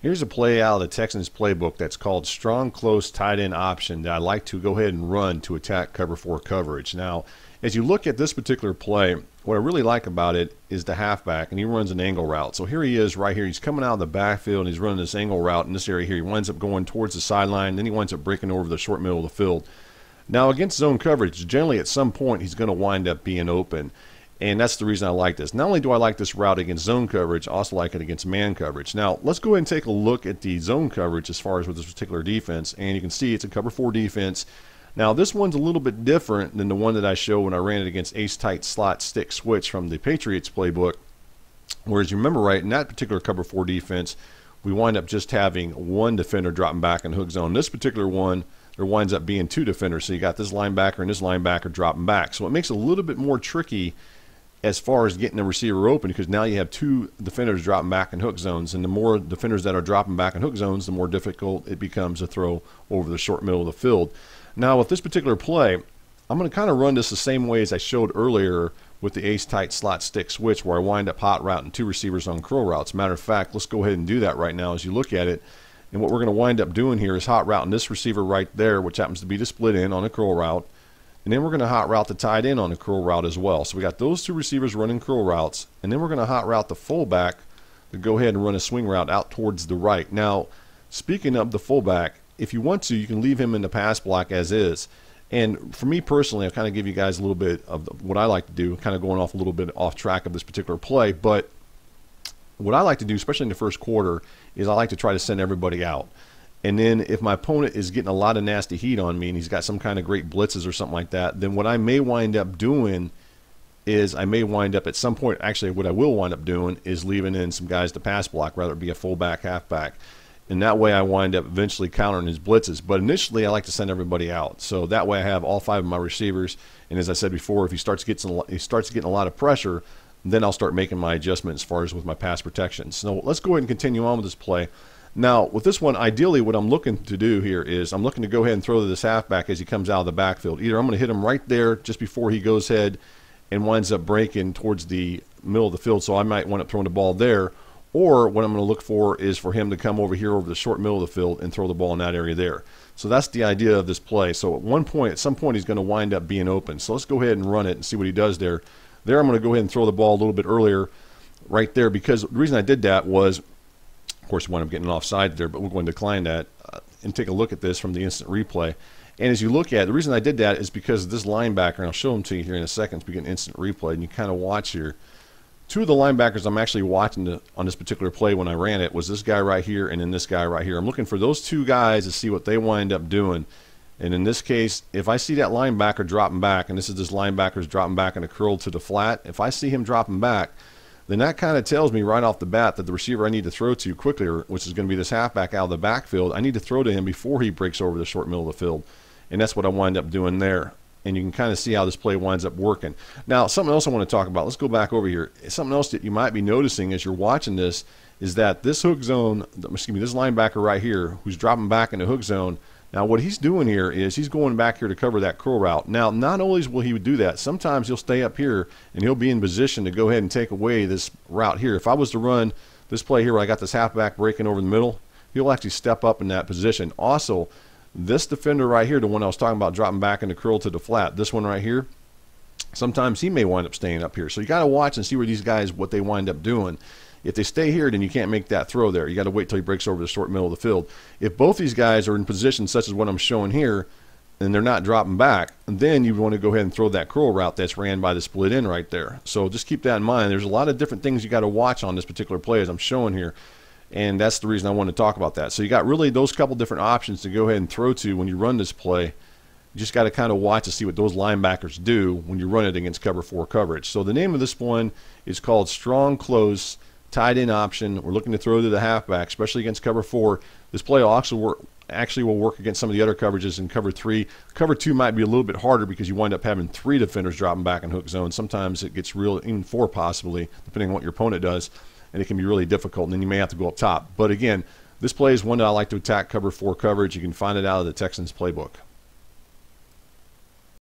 Here's a play out of the Texans playbook that's called strong close tight end option that I like to go ahead and run to attack cover 4 coverage. Now, as you look at this particular play, what I really like about it is the halfback, and he runs an angle route. So here he is right here. He's coming out of the backfield, and he's running this angle route in this area here. He winds up going towards the sideline, then he winds up breaking over the short middle of the field. Now, against zone coverage, generally at some point he's going to wind up being open. And that's the reason I like this. Not only do I like this route against zone coverage, I also like it against man coverage. Now, let's go ahead and take a look at the zone coverage as far as with this particular defense. And you can see it's a cover 4 defense. Now, this one's a little bit different than the one that I showed when I ran it against ace-tight slot stick switch from the Patriots playbook. Whereas you remember right, in that particular cover 4 defense, we wind up just having one defender dropping back in hook zone. This particular one, there winds up being 2 defenders. So you got this linebacker and this linebacker dropping back. So it makes it a little bit more tricky as far as getting the receiver open, because now you have 2 defenders dropping back in hook zones, and the more defenders that are dropping back in hook zones, the more difficult it becomes to throw over the short middle of the field. Now with this particular play, I'm going to kind of run this the same way as I showed earlier with the ace-tight slot stick switch, where I wind up hot routing 2 receivers on curl routes. Matter of fact, let's go ahead and do that right now as you look at it. And what we're going to wind up doing here is hot routing this receiver right there, which happens to be the split in on a curl route. And then we're going to hot route the tight end on the curl route as well. So we got those 2 receivers running curl routes, and then we're going to hot route the fullback to go ahead and run a swing route out towards the right. Now, speaking of the fullback, if you want to, you can leave him in the pass block as is. And for me personally, I'll kind of give you guys a little bit of what I like to do, kind of going off a little bit off track of this particular play. But what I like to do, especially in the first quarter, is I like to try to send everybody out. And then if my opponent is getting a lot of nasty heat on me and he's got some kind of great blitzes or something like that, then what I may wind up doing is I may wind up at some point, actually what I will wind up doing is leaving in some guys to pass block, whether it be a fullback, halfback. And that way I wind up eventually countering his blitzes. But initially I like to send everybody out. So that way I have all 5 of my receivers. And as I said before, if he starts getting a lot of pressure, then I'll start making my adjustment as far as with my pass protection. So let's go ahead and continue on with this play. Now, with this one, ideally what I'm looking to do here is I'm looking to go ahead and throw to this halfback as he comes out of the backfield. Either I'm going to hit him right there just before he goes ahead and winds up breaking towards the middle of the field, so I might wind up throwing the ball there. Or what I'm going to look for is for him to come over here over the short middle of the field and throw the ball in that area there. So that's the idea of this play. So at some point, he's going to wind up being open. So let's go ahead and run it and see what he does there. There I'm going to go ahead and throw the ball a little bit earlier right there, because the reason I did that was, of course, we wind up getting offside there, but we're going to decline that and take a look at this from the instant replay. And as you look at it, the reason I did that is because this linebacker, and I'll show him to you here in a second so we get an instant replay, and you kind of watch here. 2 of the linebackers I'm actually watching on this particular play when I ran it was this guy right here and then this guy right here. I'm looking for those 2 guys to see what they wind up doing. And in this case, if I see that linebacker dropping back, and this linebacker's dropping back in a curl to the flat, if I see him dropping back, then that kind of tells me right off the bat that the receiver I need to throw to quickly, which is going to be this halfback out of the backfield, I need to throw to him before he breaks over the short middle of the field. And that's what I wind up doing there. And you can kind of see how this play winds up working. Now, something else I want to talk about. Let's go back over here. Something else that you might be noticing as you're watching this is that this hook zone, this linebacker right here, who's dropping back in the hook zone, now what he's doing here is he's going back here to cover that curl route. Now, not always will he do that. Sometimes he'll stay up here and he'll be in position to go ahead and take away this route here. If I was to run this play here where I got this halfback breaking over the middle, he'll actually step up in that position. Also, this defender right here, the one I was talking about dropping back in the curl to the flat, this one right here, sometimes he may wind up staying up here. So you got to watch and see where these guys, what they wind up doing. If they stay here, then you can't make that throw there. You got to wait till he breaks over the short middle of the field. If both these guys are in position such as what I'm showing here, and they're not dropping back, then you want to go ahead and throw that curl route that's ran by the split in right there. So just keep that in mind. There's a lot of different things you got to watch on this particular play as I'm showing here. And that's the reason I want to talk about that. So you got really those couple different options to go ahead and throw to when you run this play. You just got to kind of watch to see what those linebackers do when you run it against cover 4 coverage. So the name of this one is called strong close tight end option. We're looking to throw to the halfback, especially against cover 4. This play actually will work against some of the other coverages in cover 3. Cover 2 might be a little bit harder because you wind up having 3 defenders dropping back in hook zone. Sometimes it gets real, even 4 possibly, depending on what your opponent does. And it can be really difficult, and then you may have to go up top. But again, this play is one that I like to attack cover 4 coverage. You can find it out of the Texans playbook.